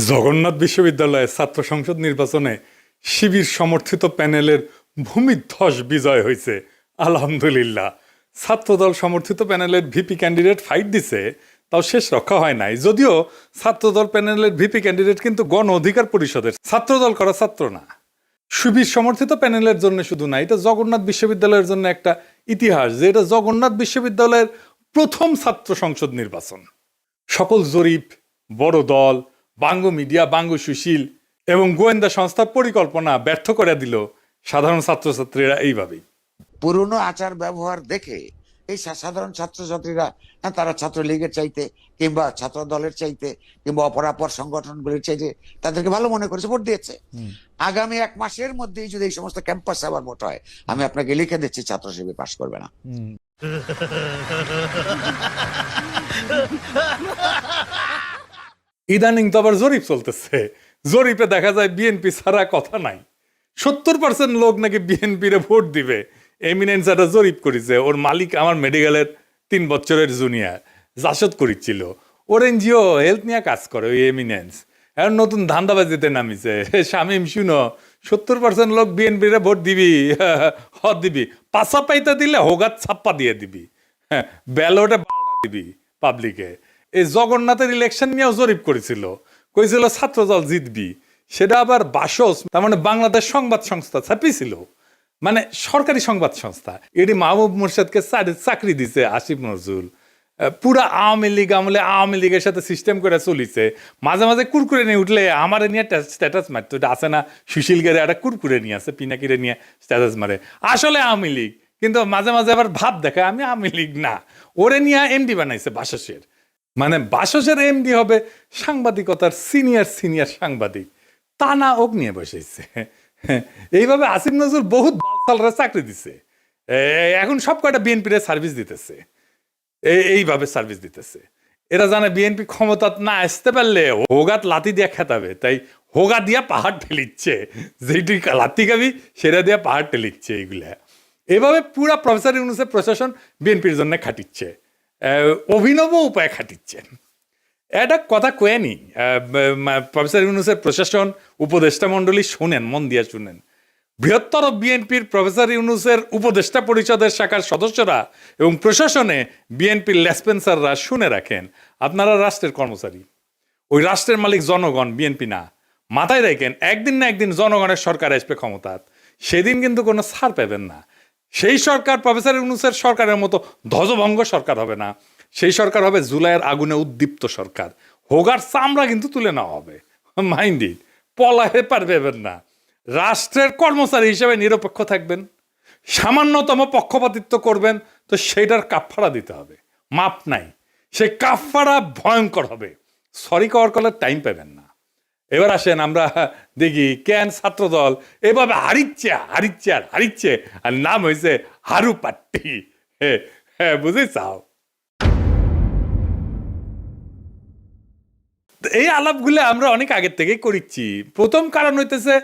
জগন্নাথ বিশ্ববিদ্যালয়ের ছাত্র সংসদ নির্বাচনে শিবির সমর্থিত প্যানেলের ভূমিধ্বস বিজয় হয়েছে। আলহামদুলিল্লাহ। ছাত্রদল সমর্থিত প্যানেলের ভিপি ক্যান্ডিডেট ফাইট দিছে, তাও শেষ রক্ষা হয় নাই। যদিও ছাত্রদল প্যানেলের ভিপি ক্যান্ডিডেট কিন্তু গণ অধিকার পরিষদের, ছাত্রদল করা ছাত্র না। শিবির সমর্থিত প্যানেলের জন্য শুধু না, এটা জগন্নাথ বিশ্ববিদ্যালয়ের জন্য একটা ইতিহাস যে এটা জগন্নাথ বিশ্ববিদ্যালয়ের প্রথম ছাত্র সংসদ নির্বাচন। সকল জরিপ, বড় দল, বাঙ্গ মিডিয়া, বাঙ্গ সুশীল এবং গোয়েন্দা সংস্থার পরিকল্পনা ব্যর্থ করে দিল সাধারণ ছাত্রছাত্রীরা এইভাবেই। পুরনো আচার ব্যবহার দেখে এই সাধারণ ছাত্রছাত্রীরা তারা ছাত্রলীগের চাইতে কিংবা ছাত্র দলের চাইতে কিংবা অপরাপর সংগঠনগুলির চাইতে তাদেরকে ভালো মনে করেছে, ভোট দিয়েছে। আগামী 1 মাসের মধ্যেই যদি এই সমস্ত ক্যাম্পাসে আবার ভোট হয়, আমি আপনাকে লিখে দিচ্ছি ছাত্র শিবির পাশ করবে না। ইদানিং তো আবার জরিপ চলতেছে। জরিপে দেখা যায় বিএনপি ছাড়া কথা নাই। 70% লোক নাকি বিএনপিরে ভোট দিবে। এমিনেন্স একটা জরিপ করেছে, ওর মালিক আমার মেডিকেলের 3 বছরের জুনিয়র জাসদ করেছিল। ওর এনজিও হেলথ নিয়ে কাজ করে ওই এমিনেন্স। এখন নতুন ধান্দাবাজিতে নামিছে। শামীম শুনো, 70% লোক বিএনপিরে ভোট দিবি, দিবি পাশা পাইতে দিলে হোগাত ছাপ্পা দিয়ে দিবি, ব্যালটে দিবি পাবলিকে। এই জগন্নাথের ইলেকশন নিয়েও জরিপ করেছিল, কইছিল ছাত্রদল জিতবি। সেটা আবার বাসস, তার মানে বাংলাদেশ সংবাদ সংস্থা ছাপিয়েছিল, মানে সরকারি সংবাদ সংস্থা। এটি মাহবুব মুর্শেদকে চাকরি দিছে আসিফ নজরুল। পুরা আওয়ামী লীগ আমলে আওয়ামী লীগের সাথে সিস্টেম করে চলিছে। মাঝে মাঝে কুরকুরে নিয়ে উঠলে আমার নিয়ে স্ট্যাটাস মারতো। এটা আছে না, সুশীল গেরে একটা কুরকুরে নিয়ে আছে, পিনাকিরে নিয়ে স্ট্যাটাস মারে, আসলে আওয়ামী লীগ। কিন্তু মাঝে মাঝে আবার ভাব দেখায় আমি আওয়ামী লীগ না। ওরে নিয়ে এমডি বানাইছে বাসসের। মানে বাসসের এমডি হবে সাংবাদিকতার সিনিয়র সাংবাদিক, তা না ওক নিয়ে বসেছে। এইভাবে আসিফ নজরুল বহুত বালসালরা চাকরি দিছে। এখন সব কয়টা বিএনপির সার্ভিস দিতেছে, এইভাবে সার্ভিস দিতেছে। এরা জানে বিএনপি ক্ষমতা না আসতে পারলে হোগাত লাতি দিয়ে খেতাবে, তাই হোগা দিয়া পাহাড় ঠেলিচ্ছে। যেটি লাতি খাবি সেটা দিয়ে পাহাড় ঠেলিচ্ছে। এইগুলা এভাবে পুরা প্রফেসর ইউনূসের প্রশাসন বিএনপির জন্য খাটিচ্ছে, অভিনব উপায়ে খাটিচ্ছেন। এটা কথা কয়েনি প্রফেসর ইউনূসের প্রশাসন, উপদেষ্টা মণ্ডলী শুনেন, মন দিয়ে শুনেন। বৃহত্তর বিএনপির প্রফেসর ইউনূসের উপদেষ্টা পরিষদের শাখার সদস্যরা এবং প্রশাসনে বিএনপির লেসপেন্সাররা শুনে রাখেন, আপনারা রাষ্ট্রের কর্মচারী, ওই রাষ্ট্রের মালিক জনগণ, বিএনপি না। মাথায় রাখেন, একদিন না একদিন জনগণের সরকার আসবে ক্ষমতাত, সেদিন কিন্তু কোনো ছাড় পাবেন না। সেই সরকার প্রফেসর ইউনূসের সরকারের মতো ধ্বজভঙ্গ সরকার হবে না। সেই সরকার হবে জুলাইয়ের আগুনে উদ্দীপ্ত সরকার। হোগার চামড়া কিন্তু তুলে নেওয়া হবে, মাইন্ডি পলাহে পারবেন না। রাষ্ট্রের কর্মচারী হিসেবে নিরপেক্ষ থাকবেন, সামান্যতম পক্ষপাতিত্ব করবেন তো সেইটার কাফফারা দিতে হবে, মাপ নাই। সেই কাফফারা ভয়ঙ্কর হবে, সরি কওয়ার কলের টাইম পাবেন না। এবার আসেন আমরা দেখি কেন ছাত্রদল এভাবে হারিচ্ছে, আর নাম হয়েছে হারু পাট্টি। হ্যাঁ বুঝে চাও। এই আলাপগুলো আমরা অনেক আগের থেকেই করিচ্ছি। প্রথম কারণ হইতেছে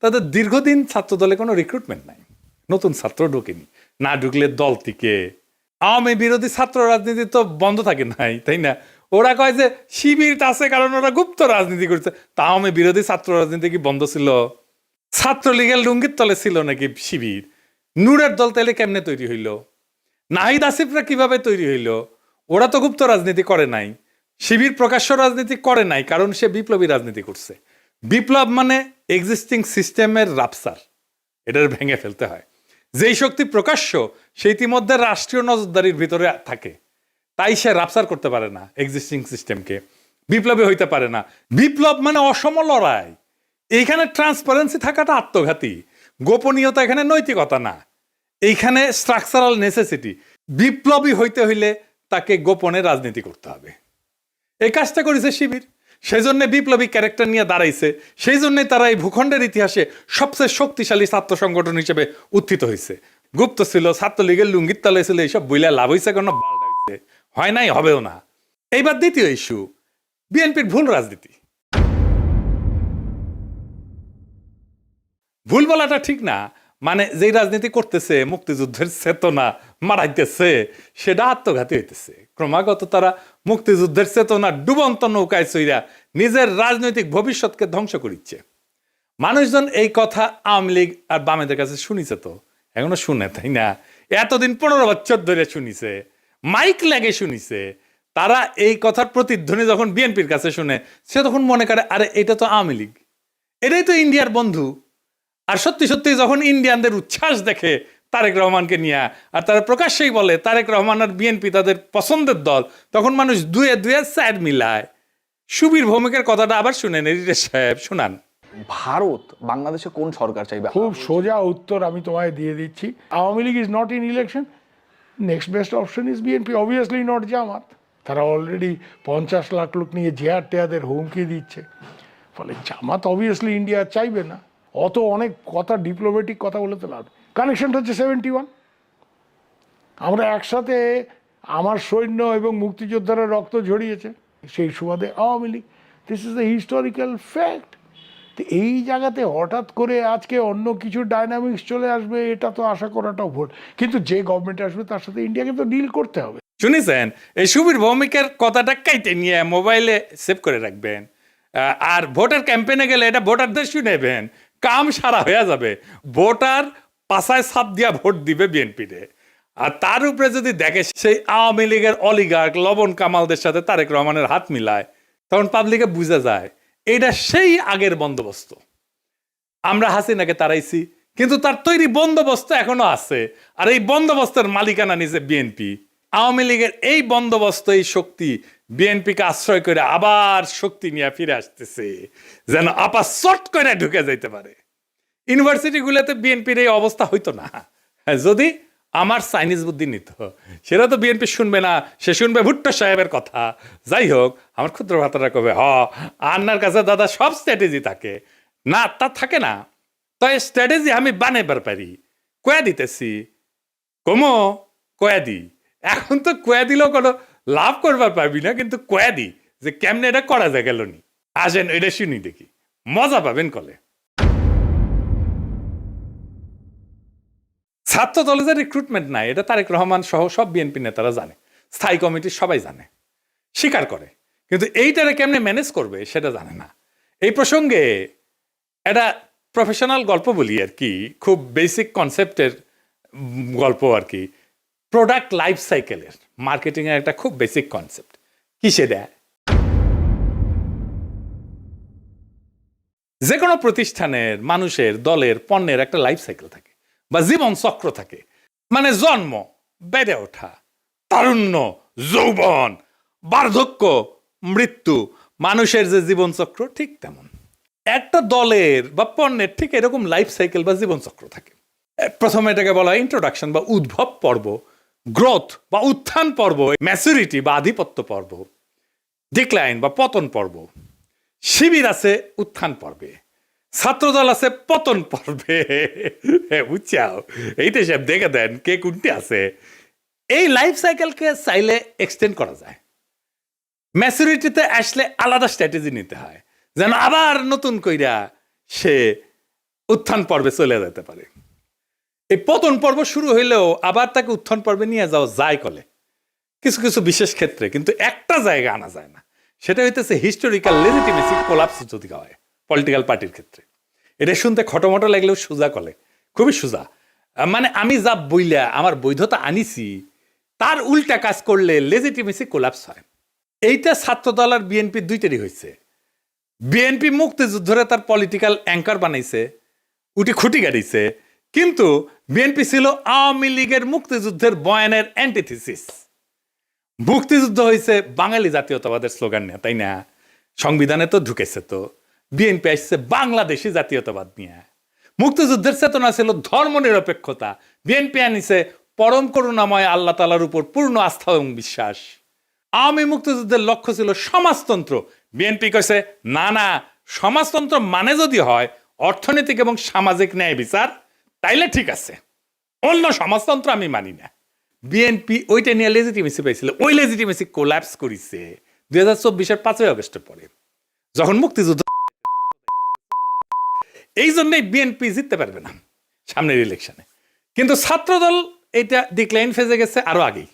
তাদের দীর্ঘদিন ছাত্রদলে কোনো রিক্রুটমেন্ট নাই, নতুন ছাত্র ঢোকেনি। না ঢুকলে দল থেকে আওয়ামী বিরোধী ছাত্র রাজনীতি তো বন্ধ থাকে নাই, তাই না? ওরা কয় যে শিবির আছে কারণ ওরা গুপ্ত রাজনীতি করছে। তা আওয়ামী বিরোধী ছাত্র রাজনীতি কি বন্ধ ছিল? ছাত্রলীগের লুঙ্গির তলে ছিল নাকি শিবির? নূরের দল তাইলে কেমনে তৈরি হইল? নাহিদ আসিফরা কিভাবে তৈরি হইল? ওরা তো গুপ্ত রাজনীতি করে নাই। শিবির প্রকাশ্য রাজনীতি করে নাই, কারণ সে বিপ্লবী রাজনীতি করছে। বিপ্লব মানে এক্সিস্টিং সিস্টেমের রাপসার, এটার ভেঙে ফেলতে হয়। যেই শক্তি প্রকাশ্য সে ইতিমধ্যে রাষ্ট্রীয় নজরদারির ভিতরে থাকে, তাই সে রাপসার করতে পারে না এক্সিস্টিং সিস্টেমকে, বিপ্লবী হইতে পারে না। বিপ্লব মানে অসম লড়াই। এইখানে ট্রান্সপারেন্সি থাকাটা আত্মঘাতী, গোপনীয়তা এখানে নৈতিকতা না, এইখানে স্ট্রাকচারাল নেসেসিটি। বিপ্লবী হইতে হইলে তাকে গোপনে রাজনীতি করতে হবে। এই কাজটা করেছে শিবির, সেই জন্য বিপ্লবী ক্যারেক্টার নিয়ে দাঁড়াইছে। সেই জন্যই তারা এই ভূখণ্ডের ইতিহাসে সবচেয়ে শক্তিশালী ছাত্র সংগঠন হিসেবে উত্থিত হয়েছে। গুপ্ত ছিল, ছাত্রলীগের লুঙ্গির তলে ছিল, এইসব বইলা লাভ হয়েছে কেন? হয় নাই, হবেও না। এইবার দ্বিতীয় ইস্যু, বিএনপির ভুল রাজনীতি। ভুল বলাটা ঠিক না, মানে যেই রাজনীতি করতেছে মুক্তিযুদ্ধের চেতনা মারাইতেছে সেটা আত্মঘাতী হইতেছে। ক্রমাগত তারা মুক্তিযুদ্ধের চেতনা ডুবন্ত নৌকায় চইরা নিজের রাজনৈতিক ভবিষ্যৎকে ধ্বংস করিচ্ছে। মানুষজন এই কথা আওয়ামী লীগ আর বামেদের কাছে শুনিছে, তো এখনো শুনে, তাই না? এতদিন 15 বছর ধরে শুনিছে, মাইক লাগে শুনিছে। তারা এই কথার প্রতিধ্বনি যখন বিএনপির কাছে শুনে, সে তখন মনে করে আরে এটা তো আওয়ামী লীগ, এটাই তো ইন্ডিয়ার বন্ধু। আর সত্যি সত্যি যখন ইন্ডিয়ানদের উচ্ছ্বাস দেখে তারেক রহমানকে নিয়ে, আর তারা প্রকাশ্যেই বলে তারেক রহমান আর বিএনপি তাদের পছন্দের দল, তখন মানুষ দুয়ে দুয়ে স্যার মিলায়। সুবীর ভৌমিকের কথাটা আবার শুনেন, এডিটর সাহেব শোনান। ভারত বাংলাদেশে কোন সরকার চাইবে? খুব সোজা উত্তর আমি তোমায় দিয়ে দিচ্ছি। Awami League is not in election, next best option is BNP, obviously not Jamaat. তারা অলরেডি 50 লাখ লোক নিয়ে জেয়ার টেয়াদের হুমকি দিচ্ছে, ফলে জামাত অবভিয়াসলি ইন্ডিয়া চাইবে না। অত অনেক কথা, ডিপ্লোম্যাটিক কথা বলে তো লাভ। কানেকশনটা হচ্ছে 71। আমরা একসাথে, আমার সৈন্য এবং মুক্তিযোদ্ধারা রক্ত ঝরিয়েছে, সেই সুবাদে Awami League. This is the historical fact. তো এই জায়গাতে হঠাৎ করে আজকে অন্য কিছু ডাইনামিক্স চলে আসবে, এটা তো আশা করাটাও ভুল। কিন্তু যে গভর্নমেন্ট আসবে তার সাথে ইন্ডিয়াকে তো ডিল করতে হবে। শুনেছেন? এই সুবীর ভৌমিকের কথাটা কাইটে নিয়ে মোবাইলে সেভ করে রাখবেন, আর ভোটার ক্যাম্পেইনে গেলে এটা ভোটারদের শুনেবেন, কাম সারা হয়ে যাবে। ভোটার পাশায় ছাপ দিয়া ভোট দিবে বিএনপিতে। আর তার উপরে যদি দেখে সেই আওয়ামী লীগের অলিগার্ক লবণ কামালদের সাথে তারেক রহমানের হাত মিলায়, তখন পাবলিকে বুঝে যায় এটা সেই আগের বন্দোবস্ত। আমরা হাসিনাকে তাড়াইছি, কিন্তু তার তৈরি বন্দোবস্ত এখনো আছে, আর এই বন্দোবস্তের মালিকানা নিছে বিএনপি। আওয়ামী লীগের এই বন্দোবস্ত, এই শক্তি বিএনপিকে আশ্রয় করে আবার শক্তি নিয়ে ফিরে আসতেছে, যেন আপা চট করে ঢুকে যাইতে পারে। ইউনিভার্সিটিগুলোতে বিএনপির এই অবস্থা হইতো না যদি আমার চাইনিজ বুদ্ধি নিত। সেটা তো বিএনপি শুনবে না, সে শুনবে ভুট্টো সাহেবের কথা। যাই হোক, আমার ক্ষুদ্র ভাতারা কবে আন্নার কাছে দাদা সব স্ট্র্যাটেজি থাকে না, তা থাকে না। তাই স্ট্র্যাটেজি আমি বানাইবার পারি, কয়া দিতেছি, কমো কয়া দি। এখন তো কয়া দিলেও কোনো লাভ করবার পারবি না, কিন্তু কয়া দি যে কেমনে এটা করা যায় গেল নি। আসেন এটা শুনি দেখি, মজা পাবেন কলে। ছাত্র দলে যে রিক্রুটমেন্ট নাই, এটা তারেক রহমান সহ সব বিএনপি নেতারা জানে, স্থায়ী কমিটির সবাই জানে, স্বীকার করে, কিন্তু এইটারে কেমনে ম্যানেজ করবে সেটা জানে না। এই প্রসঙ্গে একটা প্রফেশনাল গল্প বলি আর কি, খুব বেসিক কনসেপ্টের গল্প আর কি। প্রোডাক্ট লাইফ সাইকেলের মার্কেটিং এর একটা খুব বেসিক কনসেপ্ট। কি সেটা? যে কোনো প্রতিষ্ঠানের, মানুষের, দলের, পণ্যের একটা লাইফ সাইকেল থাকে বা জীবন চক্র থাকে। মানে জন্ম, বেড়ে ওঠা, তারুণ্য, যৌবন, বার্ধক্য, মৃত্যু, মানুষের যে জীবন চক্র ঠিক তেমন একটা দলের বা পণ্যের ঠিক এরকম লাইফ সাইকেল বা জীবন চক্র থাকে। প্রথমে এটাকে বলা হয় ইন্ট্রোডাকশন বা উদ্ভব পর্ব, গ্রোথ বা উত্থান পর্ব, ম্যাচুরিটি বা আধিপত্য পর্ব, ডিক্লাইন বা পতন পর্ব। শিবির আছে উত্থান পর্বে, ছাত্রদল আছে পতন পর্বে। বুঝছাও? এইটা সব দেখে দেন কে কোনটি আছে। এই লাইফ সাইকেলকে চাইলে এক্সটেন্ড করা যায়। ম্যাচুরিটিতে আসলে আলাদা স্ট্র্যাটেজি নিতে হয়, যেন আবার নতুন কইরা সে উত্থান পর্বে চলে যেতে পারে। এই পতন পর্ব শুরু হইলেও আবার তাকে উত্থান পর্বে নিয়ে যাওয়া যায় কলে কিছু কিছু বিশেষ ক্ষেত্রে, কিন্তু একটা জায়গা আনা যায় না। সেটা হইতেছে হিস্টোরিক্যাল লেজিটিমেসি কোলাপস যদি হয় পলিটিক্যাল পার্টির ক্ষেত্রে। এটা শুনতে খটোমটো লাগলেও সোজা কলে, খুবই সোজা। মানে আমি যা বইলা আমার বৈধতা আনিছি তার উল্টা কাজ করলে লেজিটিমেসি কোলাপস হয়। এইটা ছাত্রদল আর বিএনপি দুইটারই হয়েছে। বিএনপি মুক্তিযুদ্ধরে তার পলিটিক্যাল অ্যাঙ্কার বানাইছে, উঠি খুঁটি গাড়িছে, কিন্তু বিএনপি ছিল আওয়ামী লীগের মুক্তিযুদ্ধের বয়ানের অ্যান্টিথিসিস। মুক্তিযুদ্ধ হয়েছে বাঙালি জাতীয়তাবাদের স্লোগান নিয়ে, তাই না? সংবিধানে তো ঢুকেছে। তো বিএনপি আসছে বাংলাদেশি জাতীয়তাবাদ নিয়ে। মুক্তিযুদ্ধের চেতনা ছিল ধর্ম নিরপেক্ষতা, বিএনপি আনিছে পরম করুণাময় আল্লাহ তাআলার উপর পূর্ণ আস্থা এবং বিশ্বাস। আওয়ামী মুক্তিযুদ্ধের লক্ষ্য ছিল সমাজতন্ত্র, বিএনপি কইছে না না, সমাজতন্ত্র মানে যদি হয় অর্থনৈতিক এবং সামাজিক ন্যায় বিচার, তাইলে ঠিক আছে, অন্য সমাজতন্ত্র আমি মানি না। বিএনপি ওইটা নিয়ে লেজিটিমেসি পাইছিল, ওই লেজিটিমেসি কোল্যাপস করেছে 2024-এর 5ই আগস্টের পরে, যখন মুক্তিযুদ্ধ। এই জন্যই বিএনপি জিততে পারবে না সামনের ইলেকশনে। কিন্তু ছাত্রদল এটা ডিক্লাইন ফেজে গেছে আরো আগেই,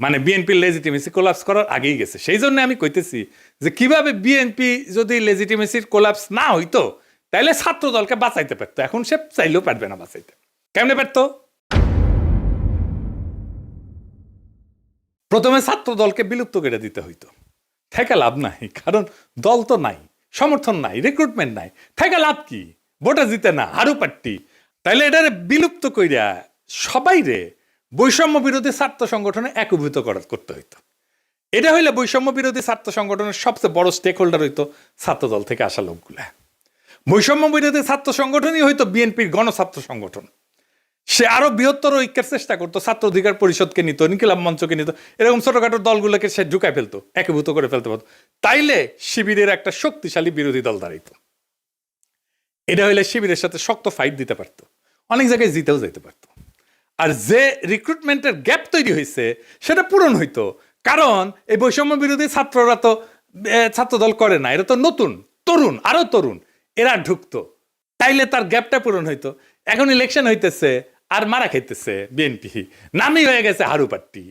মানে বিএনপির লেজিটিমেসি কোলাপস করার আগেই গেছে। সেই জন্য আমি কইতেছি যে কিভাবে বিএনপি যদি লেজিটিমেসির কোলাপস না হইতো তাইলে ছাত্র দলকে বাঁচাইতে পারতো, এখন সে চাইলেও পারবে না বাঁচাইতে। কেমনে পারতো? প্রথমে ছাত্র দলকে বিলুপ্ত করে দিতে হইতো, থেকে লাভ নাই, কারণ দল তো নাই, সমর্থন নাই, রিক্রুটমেন্ট নাই, থেকে লাভ কি? ভোটে জিতে না, হারু পাট্টি। তাইলে এটারে বিলুপ্ত কইরা সবাই রে বৈষম্য বিরোধী ছাত্র সংগঠনে একীভূত করতে হইতো। এটা হইলে বৈষম্য বিরোধী ছাত্র সংগঠনের সবচেয়ে বড় স্টেক হোল্ডার হইতো ছাত্র দল থেকে আসা লোকগুলা। বৈষম্য বিরোধী ছাত্র সংগঠনই হইতো বিএনপির গণছাত্র সংগঠন। সে আরো বৃহত্তর ঐক্যের চেষ্টা করতো, ছাত্র অধিকার পরিষদকে নিত, ইনকিলাব মঞ্চকে নিত, এরকম ছোটখাটো দলগুলোকে সে ঢুকায় ফেলতো, একীভূত করে ফেলতে পারতো। তাইলে শিবিরের একটা শক্তিশালী বিরোধী দল দাঁড়াইতো। এটা হইলে শিবিরের সাথে শক্ত ফাইট দিতে পারতো, অনেক জায়গায় জিতেও যেতে পারতো। আর যে রিক্রুটমেন্টের গ্যাপ তৈরি হয়েছে সেটা পূরণ হইতো, কারণ এই বৈষম্য বিরোধী ছাত্ররা তো ছাত্র দল করে না, এরা তো নতুন তরুণ, আরো তরুণ, এরা ঢুকতো, তাইলে তার গ্যাপটা পূরণ হইতো। এখন ইলেকশন হইতেছে আর মারা খাইতেছে বিএনপি, নামই হয়ে গেছে হারু পাট্টি।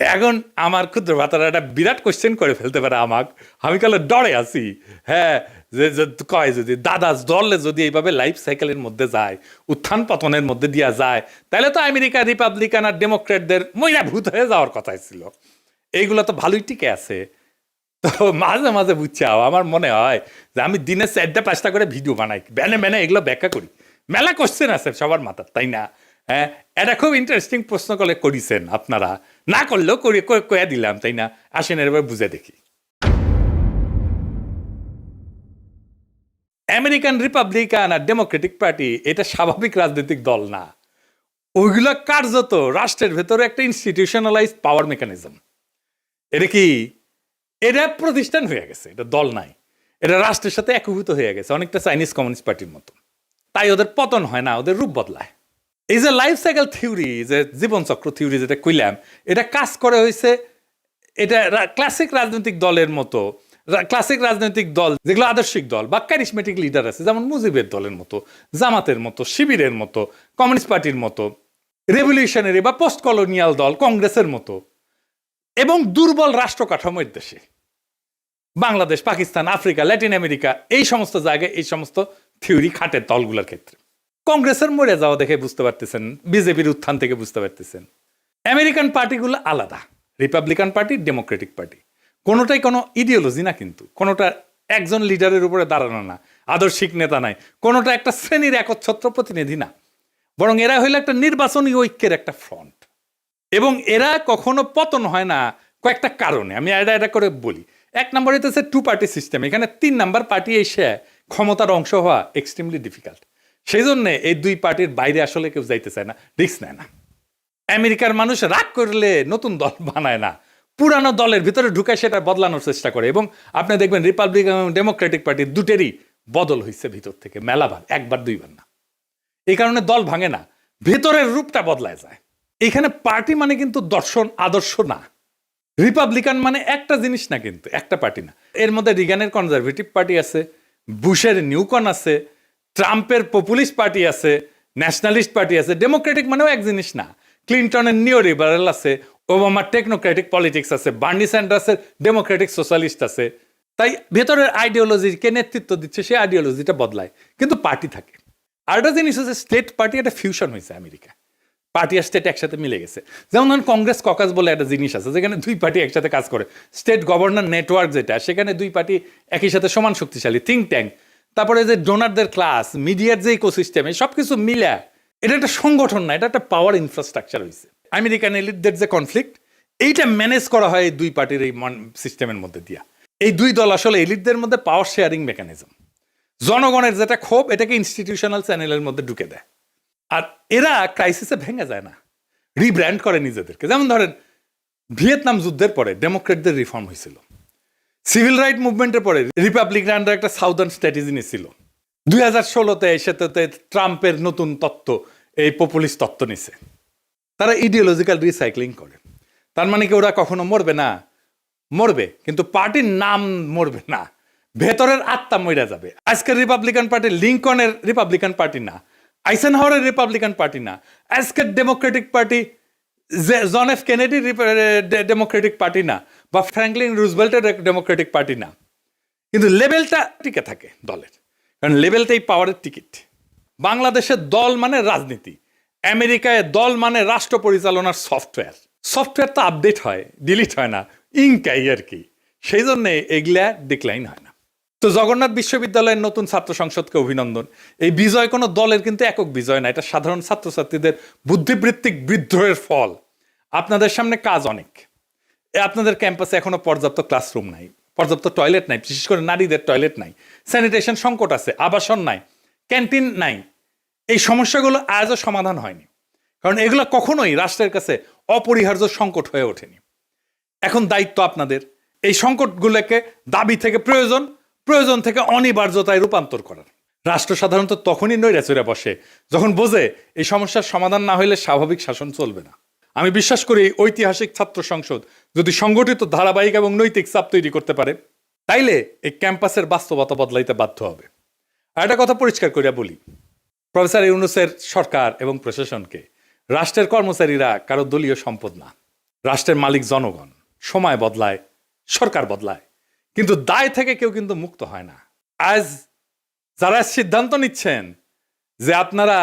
এখন আমার ক্ষুদ্র ভাতারা একটা বিরাট কোশ্চেন করে ফেলতে পারে আমাকে, আমি কালে ডরে আছি। হ্যাঁ, যে কয় যদি দাদা দলে যদি এইভাবে লাইফ সাইকেলের মধ্যে যায়, উত্থান পতনের মধ্যে দিয়া যায়, তাহলে তো আমেরিকা রিপাবলিকান আর ডেমোক্রেটদের মইরা ভূত হয়ে যাওয়ার কথাই ছিল। এইগুলো তো ভালোই টিকে আছে। তো মাঝে মাঝে বুঝছাও আমার মনে হয় যে আমি দিনে 4-5টা করে ভিডিও বানাই, ব্যানে এগুলো ব্যাখ্যা করি। মেলা কোশ্চেন আছে সবার মাথার, তাই না? হ্যাঁ, এটা খুব ইন্টারেস্টিং প্রশ্ন করে করেছেন আপনারা, না করলেও কয়ে দিলাম, তাই না? আসেন এবার বুঝে দেখি। আমেরিকান রিপাবলিকান আর ডেমোক্রেটিক পার্টি এটা স্বাভাবিক রাজনৈতিক দল না, ওইগুলো কার্যত রাষ্ট্রের ভেতরে একটা ইনস্টিটিউশনালাইজড পাওয়ার মেকানিজম। এটা কি? এটা প্রতিষ্ঠান হয়ে গেছে, এটা দল নাই, এটা রাষ্ট্রের সাথে একীভূত হয়ে গেছে, অনেকটা চাইনিজ কমিউনিস্ট পার্টির মতো। তাই ওদের পতন হয় না, ওদের রূপ বদলায়। এই যে লাইফ সাইকেল থিওরি, যে জীবনচক্র থিওরি যেটা কইলাম, এটা কাজ করে হয়েছে, এটা ক্লাসিক রাজনৈতিক দলের মতো, ক্লাসিক রাজনৈতিক দল যেগুলো আদর্শিক দল বা ক্যারিসমেটিক লিডার আছে, যেমন মুজিবের দলের মতো, জামাতের মতো, শিবিরের মতো, কমিউনিস্ট পার্টির মতো, রেভলিউশনারি বা পোস্ট কলোনিয়াল দল কংগ্রেসের মতো, এবং দুর্বল রাষ্ট্র কাঠামোর দেশে Bangladesh, Pakistan, Africa, Latin America, এই সমস্ত জায়গায় এই সমস্ত থিওরি খাটে দলগুলোর ক্ষেত্রে। কংগ্রেসের মরে যাওয়া দেখে বুঝতে পারতেছেন, বিজেপির উত্থান থেকে বুঝতে পারতেছেন। আমেরিকান পার্টিগুলো আলাদা, রিপাবলিকান পার্টি, ডেমোক্রেটিক পার্টি, কোনোটাই কোনো ইডিওলজি না, কিন্তু কোনোটা একজন লিডারের উপরে দাঁড়ানো না, আদর্শিক নেতা নাই, কোনোটা একটা শ্রেণীর একচ্ছত্র প্রতিনিধি না, বরং এরা হইলো একটা নির্বাচনী ঐক্যের একটা ফ্রন্ট। এবং এরা কখনো পতন হয় না কয়েকটা কারণে, আমি এটা করে বলি। এক নম্বর হইতেছে 2 পার্টি সিস্টেম, এখানে 3 নাম্বার পার্টি এসে ক্ষমতার অংশ হওয়া এক্সট্রিমলি ডিফিকাল্ট। সেই জন্য এই 2 পার্টির বাইরে আসলে কেউ যাইতে চায় না, রিস্ক নেয় না। আমেরিকার মানুষ রাগ করলে নতুন দল বানায় না, পুরানো দলের ভিতরে ঢুকে সেটা বদলানোর চেষ্টা করে। এবং আপনি দেখবেন রিপাবলিকান এবং ডেমোক্রেটিক পার্টি দুটেরই বদল হয়েছে ভিতর থেকে মেলাবার, 1-2বার না। এই কারণে দল ভাঙে না, ভেতরের রূপটা বদলায় যায়। এখানে পার্টি মানে কিন্তু দর্শন আদর্শ না, রিপাবলিকান মানে একটা জিনিস না, কিন্তু একটা পার্টি না। এর মধ্যে রিগানের কনজারভেটিভ পার্টি আছে, বুশের নিউকন আছে, ট্রাম্পের পপুলিস্ট পার্টি আছে, ন্যাশনালিস্ট পার্টি আছে। ডেমোক্রেটিক মানেও এক জিনিস না, ক্লিন্টনের নিও লিবারেল আছে, ওবামার টেকনোক্রেটিক পলিটিক্স আছে, বার্নি স্যান্ডার্সের ডেমোক্রেটিক সোশ্যালিস্ট আছে। তাই ভেতরের আইডিওলজিকে নেতৃত্ব দিচ্ছে, সেই আইডিওলজিটা বদলায়, কিন্তু পার্টি থাকে। আর একটা জিনিস হচ্ছে স্টেট পার্টি, একটা ফিউশন হয়েছে আমেরিকা, পার্টি আর স্টেট একসাথে মিলে গেছে। যেমন ধরুন কংগ্রেস ককাস বলে একটা জিনিস আছে, যেখানে 2 পার্টি একসাথে কাজ করে। স্টেট গভর্নর নেটওয়ার্ক যেটা, সেখানে 2 পার্টি একই সাথে সমান শক্তিশালী, থিঙ্ক ট্যাঙ্ক, তারপরে যে ডোনারদের ক্লাস, মিডিয়ার যে ইকোসিস্টেম, এই সব কিছু মিলে এটা একটা সংগঠন না, এটা একটা পাওয়ার ইনফ্রাস্ট্রাকচার হয়েছে। আমেরিকান এলিটদের যে কনফ্লিক্ট, এইটা ম্যানেজ করা হয় এই 2 পার্টির এই সিস্টেমের মধ্যে দিয়া। এই 2 দল আসলে এলিটদের মধ্যে পাওয়ার শেয়ারিং মেকানিজম, জনগণের যেটা ক্ষোভ এটাকে ইনস্টিটিউশনাল চ্যানেলের মধ্যে ঢুকে দেয়। আর এরা ক্রাইসিসে ভেঙে যায় না, রিব্র্যান্ড করে নিজেদেরকে। যেমন ধরেন ভিয়েতনাম যুদ্ধের পরে ডেমোক্রেটদের রিফর্ম হয়েছিল, সিভিল রাইট মুভমেন্টের পরে রিপাবলিকানরা একটা সাউদার্ন স্ট্র্যাটেজি নিয়েছিল, 2016-তে সেটাতে ট্রাম্পের নতুন তত্ত্ব, এই পপুলিস্ট তত্ত্ব নিছে। তারা ইডিওলজিক্যাল রিসাইক্লিং করে। তার মানে কি ওরা কখনো মরবে না? মরবে, কিন্তু পার্টির নাম মরবে না, ভেতরের আত্মা মরে যাবে। আজকের রিপাবলিকান পার্টি লিঙ্কনের রিপাবলিকান পার্টি না, আইসেনহাওয়ারের রিপাবলিকান পার্টি না, আজকের Democratic Party John F Kennedy Democratic Party না, বা ফ্র্যাঙ্কলিন রুজভেল্টের ডেমোক্রেটিক পার্টি না, কিন্তু লেভেলটা টিকে থাকে দলের, কারণ লেভেলটাই পাওয়ারের টিকিট। বাংলাদেশের দল মানে রাজনীতি, আমেরিকায় দল মানে রাষ্ট্র পরিচালনার সফটওয়্যার। সফটওয়্যার তো আপডেট হয়, ডিলিট হয় না, ইনকাই আর কি, সেই জন্য এগুলা ডিক্লাইন হয় না। তো জগন্নাথ বিশ্ববিদ্যালয়ের নতুন ছাত্র সংসদকে অভিনন্দন। এই বিজয় কোনো দলের কিন্তু একক বিজয় না, এটা সাধারণ ছাত্রছাত্রীদের বুদ্ধিবৃত্তিক বিদ্রোহের ফল। আপনাদের সামনে কাজ অনেক। আপনাদের ক্যাম্পাসে এখনো পর্যাপ্ত ক্লাসরুম নাই, পর্যাপ্ত টয়লেট নাই, বিশেষ করে নারীদের টয়লেট নাই, স্যানিটেশন সংকট আছে, আবাসন নাই, ক্যান্টিন নাই। এই সমস্যাগুলো আজও সমাধান হয়নি, কারণ এগুলো কখনোই রাষ্ট্রের কাছে অপরিহার্য সংকট হয়ে ওঠেনি। এখন দায়িত্ব আপনাদের এই সংকটগুলোকে দাবি থেকে প্রয়োজন, প্রয়োজন থেকে অনিবার্যতায় রূপান্তর করার। রাষ্ট্র সাধারণত তখনই নৈরাচরে বসে যখন বোঝে এই সমস্যার সমাধান না হলে স্বাভাবিক শাসন চলবে না। আমি বিশ্বাস করি ঐতিহাসিক ছাত্র সংসদ যদি সংগঠিত, ধারাবাহিক এবং নৈতিক চাপ তৈরি করতে পারে, তাইলে এই ক্যাম্পাসের বাস্তবতা বদলাইতে বাধ্য হবে। আর একটা কথা পরিষ্কার করিয়া বলি, প্রফেসর ইউনূসের সরকার এবং প্রশাসনকে রাষ্ট্রের কর্মচারীরা কারো দলীয় সম্পদ না। রাষ্ট্রের মালিক জনগণ। সময় বদলায়, সরকার বদলায়, কিন্তু দায় থেকে কেউ কিন্তু মুক্ত হয় না। আজ যারা সিদ্ধান্ত নিচ্ছেন যে আপনারা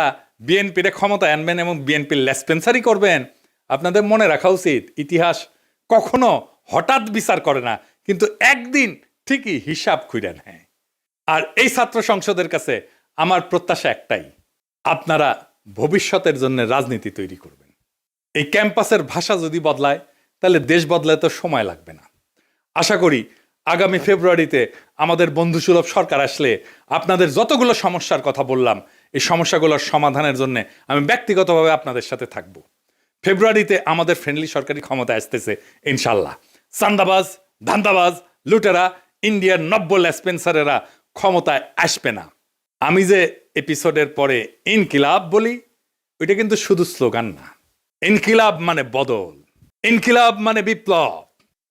বিএনপির ক্ষমতায় আনবেন এবং বিএনপির লেসপেন্সারি করবেন, আপনাদের মনে রাখা উচিত ইতিহাস কখনো হঠাৎ বিচার করে না, কিন্তু একদিন ঠিকই হিসাব খুঁড়ে নেয়। আর এই ছাত্র সংসদের কাছে আমার প্রত্যাশা একটাই, আপনারা ভবিষ্যতের জন্য রাজনীতি তৈরি করবেন। এই ক্যাম্পাসের ভাষা যদি বদলায়, তাহলে দেশ বদলায় তো সময় লাগবে না। আশা করি আগামী ফেব্রুয়ারিতে আমাদের বন্ধুসুলভ সরকার আসলে আপনাদের যতগুলো সমস্যার কথা বললাম, এই সমস্যাগুলোর সমাধানের জন্য আমি ব্যক্তিগতভাবে আপনাদের সাথে থাকব। ফেব্রুয়ারিতে আমাদের ফ্রেন্ডলি সরকারি ক্ষমতায় আসতেছে ইনশাল্লাহ। চান্দাবাজ, ধান্দাবাজ, লুটেরা, ইন্ডিয়ার নব্য লেসপেন্সারেরা ক্ষমতায় আসবে না। আমি যে এপিসোডের পরে ইনকিলাব বলি, ওইটা কিন্তু শুধু স্লোগান না। ইনকিলাব মানে বদল, ইনকিলাব মানে বিপ্লব,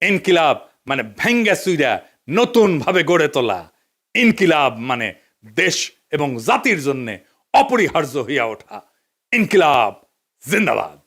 ইনকিলাব মানে ভেঙ্গা চুইরা নতুন ভাবে গড়ে তোলা, ইনকিলাব মানে দেশ এবং জাতির জন্য অপরিহার্য হইয়া ওঠা। ইনকিলাব জিন্দাবাদ।